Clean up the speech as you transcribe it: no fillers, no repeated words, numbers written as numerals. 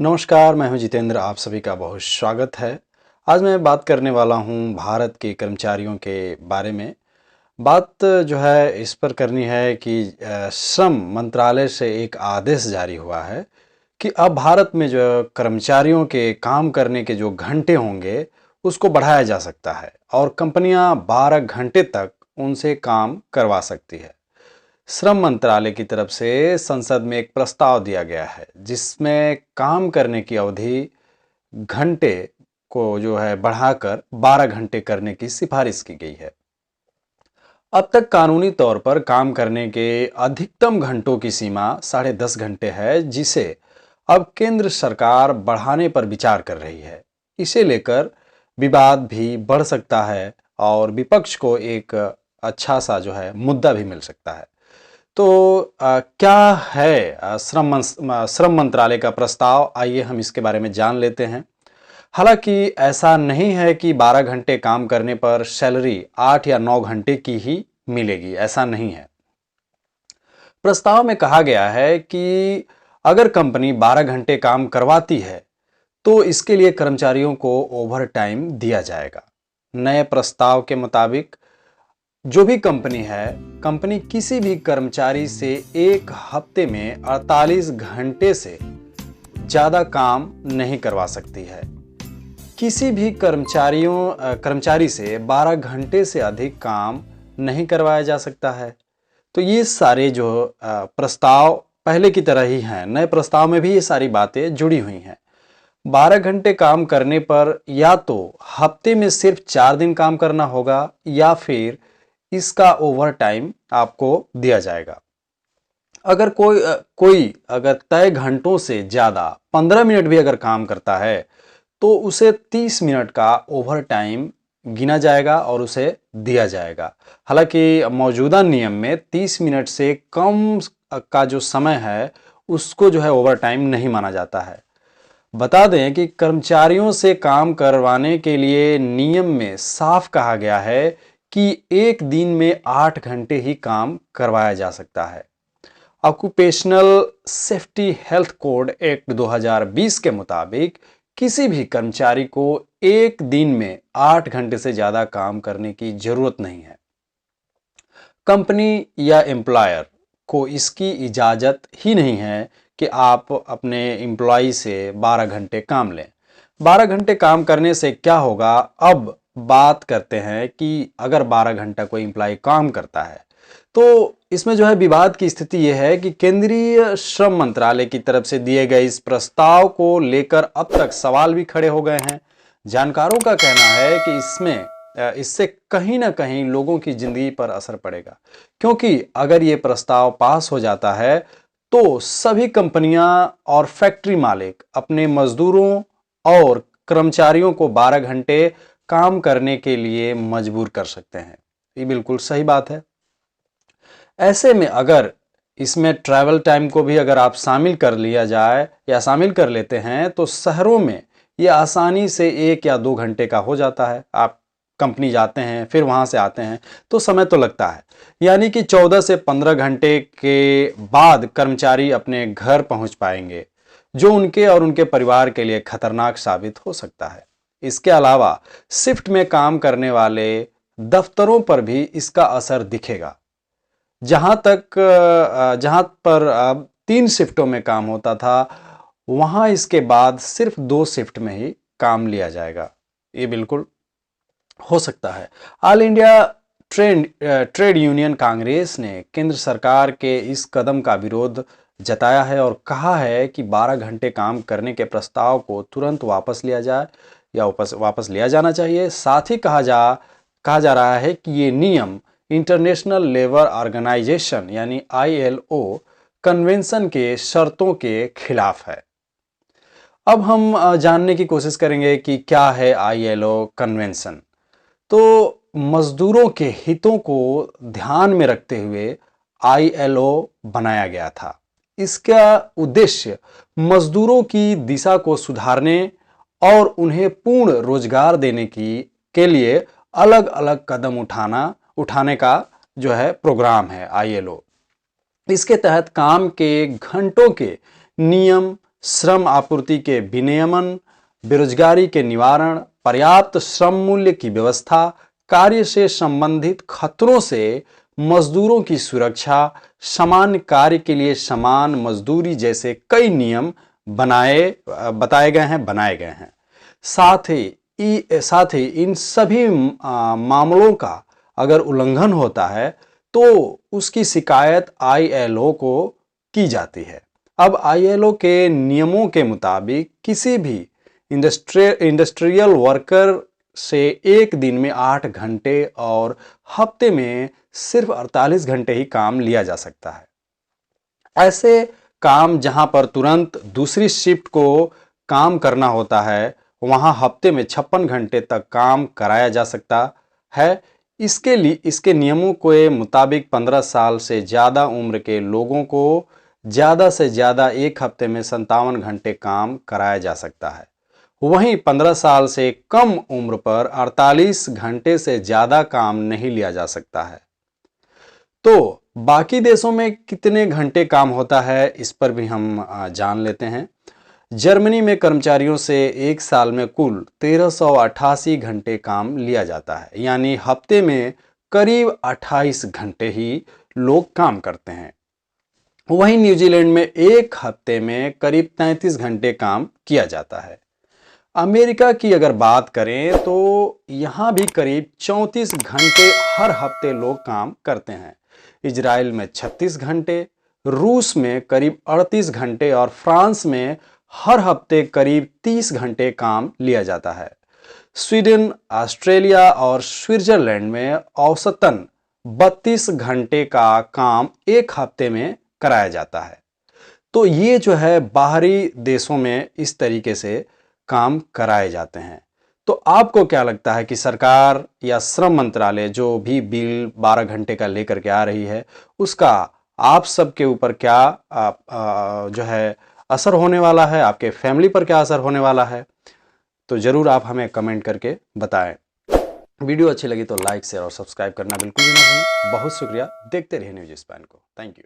नमस्कार, मैं हूं जितेंद्र। आप सभी का बहुत स्वागत है। आज मैं बात करने वाला हूं भारत के कर्मचारियों के बारे में। बात जो है इस पर करनी है कि श्रम मंत्रालय से एक आदेश जारी हुआ है कि अब भारत में जो कर्मचारियों के काम करने के जो घंटे होंगे उसको बढ़ाया जा सकता है और कंपनियां 12 घंटे तक उनसे काम करवा सकती है। श्रम मंत्रालय की तरफ से संसद में एक प्रस्ताव दिया गया है जिसमें काम करने की अवधि घंटे को जो है बढ़ाकर 12 घंटे करने की सिफारिश की गई है। अब तक कानूनी तौर पर काम करने के अधिकतम घंटों की सीमा 10.5 घंटे है, जिसे अब केंद्र सरकार बढ़ाने पर विचार कर रही है। इसे लेकर विवाद भी बढ़ सकता है और विपक्ष को एक अच्छा सा जो है मुद्दा भी मिल सकता है। तो क्या है श्रम मंत्रालय का प्रस्ताव, आइए हम इसके बारे में जान लेते हैं। हालांकि ऐसा नहीं है कि 12 घंटे काम करने पर सैलरी 8 या 9 घंटे की ही मिलेगी, ऐसा नहीं है। प्रस्ताव में कहा गया है कि अगर कंपनी 12 घंटे काम करवाती है तो इसके लिए कर्मचारियों को ओवर टाइम दिया जाएगा। नए प्रस्ताव के मुताबिक जो भी कंपनी है, कंपनी किसी भी कर्मचारी से एक हफ्ते में 48 घंटे से ज्यादा काम नहीं करवा सकती है। किसी भी कर्मचारी से 12 घंटे से अधिक काम नहीं करवाया जा सकता है। तो ये सारे जो प्रस्ताव पहले की तरह ही हैं, नए प्रस्ताव में भी ये सारी बातें जुड़ी हुई हैं। 12 घंटे काम करने पर या तो हफ्ते में सिर्फ 4 दिन काम करना होगा या फिर इसका ओवर टाइम आपको दिया जाएगा। अगर कोई अगर तय घंटों से ज्यादा 15 मिनट भी अगर काम करता है तो उसे 30 मिनट का ओवर टाइम गिना जाएगा और उसे दिया जाएगा। हालांकि मौजूदा नियम में 30 मिनट से कम का जो समय है उसको जो है ओवर टाइम नहीं माना जाता है। बता दें कि कर्मचारियों से काम करवाने के लिए नियम में साफ कहा गया है कि एक दिन में 8 घंटे ही काम करवाया जा सकता है। Occupational safety health code act 2020 के मुताबिक किसी भी कर्मचारी को एक दिन में 8 घंटे से ज्यादा काम करने की जरूरत नहीं है। कंपनी या एम्प्लॉयर को इसकी इजाजत ही नहीं है कि आप अपने एम्प्लॉय से 12 घंटे काम लें। 12 घंटे काम करने से क्या होगा, अब बात करते हैं कि अगर 12 घंटा कोई एम्प्लॉय काम करता है तो इसमें जो है विवाद की स्थिति यह है कि केंद्रीय श्रम मंत्रालय की तरफ से दिए गए इस प्रस्ताव को लेकर अब तक सवाल भी खड़े हो गए हैं। जानकारों का कहना है कि इससे कहीं ना कहीं लोगों की जिंदगी पर असर पड़ेगा, क्योंकि अगर ये प्रस्ताव पास हो जाता है तो सभी कंपनियां और फैक्ट्री मालिक अपने मजदूरों और कर्मचारियों को 12 घंटे काम करने के लिए मजबूर कर सकते हैं। ये बिल्कुल सही बात है। ऐसे में अगर इसमें ट्रैवल टाइम को भी अगर आप शामिल कर लिया जाए या शामिल कर लेते हैं तो शहरों में ये आसानी से 1 या 2 घंटे का हो जाता है। आप कंपनी जाते हैं फिर वहां से आते हैं तो समय तो लगता है, यानी कि 14 से 15 घंटे के बाद कर्मचारी अपने घर पहुंच पाएंगे, जो उनके और उनके परिवार के लिए खतरनाक साबित हो सकता है। इसके अलावा शिफ्ट में काम करने वाले दफ्तरों पर भी इसका असर दिखेगा। जहां जहां पर 3 शिफ्टों में काम होता था, वहां इसके बाद सिर्फ 2 शिफ्ट में ही काम लिया जाएगा। ये बिल्कुल हो सकता है। All India trade union Congress ने केंद्र सरकार के इस कदम का विरोध जताया है और कहा है कि 12 घंटे काम करने के प्रस्ताव को तुरंत वापस लिया जाए या वापस लिया जाना चाहिए। साथ ही कहा जा रहा है कि ये नियम इंटरनेशनल लेबर ऑर्गेनाइजेशन यानी ILO कन्वेंशन के शर्तों के खिलाफ है। अब हम जानने की कोशिश करेंगे कि क्या है ILO कन्वेंशन। तो मजदूरों के हितों को ध्यान में रखते हुए ILO बनाया गया था। इसका उद्देश्य मजदूरों की दिशा को सुधारने और उन्हें पूर्ण रोजगार देने के लिए अलग अलग कदम उठाने का जो है प्रोग्राम है ILO। इसके तहत काम के घंटों के नियम श्रम आपूर्ति के विनियमन, बेरोजगारी के निवारण, पर्याप्त श्रम मूल्य की व्यवस्था, कार्य से संबंधित खतरों से मजदूरों की सुरक्षा, समान कार्य के लिए समान मजदूरी जैसे कई नियम बनाए गए हैं। साथ ही इन सभी मामलों का अगर उल्लंघन होता है तो उसकी शिकायत ILO को की जाती है। अब ILO के नियमों के मुताबिक किसी भी इंडस्ट्रियल वर्कर से एक दिन में 8 घंटे और हफ्ते में सिर्फ 48 घंटे ही काम लिया जा सकता है। ऐसे काम जहां पर तुरंत दूसरी शिफ्ट को काम करना होता है, वहां हफ्ते में 56 घंटे तक काम कराया जा सकता है। इसके नियमों के मुताबिक 15 साल से ज़्यादा उम्र के लोगों को ज़्यादा से ज़्यादा एक हफ्ते में 57 घंटे काम कराया जा सकता है। वहीं 15 साल से कम उम्र पर 48 घंटे से ज़्यादा काम नहीं लिया जा सकता है। तो बाकी देशों में कितने घंटे काम होता है, इस पर भी हम जान लेते हैं। जर्मनी में कर्मचारियों से एक साल में कुल 1388 घंटे काम लिया जाता है, यानी हफ्ते में करीब 28 घंटे ही लोग काम करते हैं। वहीं न्यूजीलैंड में एक हफ्ते में करीब 33 घंटे काम किया जाता है। अमेरिका की अगर बात करें तो यहाँ भी करीब 34 घंटे हर हफ्ते लोग काम करते हैं। इजराइल में 36 घंटे, रूस में करीब 38 घंटे और फ्रांस में हर हफ्ते करीब 30 घंटे काम लिया जाता है। स्वीडन, ऑस्ट्रेलिया और स्विट्जरलैंड में औसतन 32 घंटे का काम एक हफ्ते में कराया जाता है। तो ये जो है बाहरी देशों में इस तरीके से काम कराए जाते हैं। तो आपको क्या लगता है कि सरकार या श्रम मंत्रालय जो भी बिल 12 घंटे का लेकर के आ रही है, उसका आप सबके ऊपर क्या जो है असर होने वाला है, आपके फैमिली पर क्या असर होने वाला है? तो ज़रूर आप हमें कमेंट करके बताएं। वीडियो अच्छी लगी तो लाइक, शेयर और सब्सक्राइब करना बिल्कुल भी ना भूलें। बहुत शुक्रिया, देखते रहिए न्यूज़ स्पैन को। Thank you.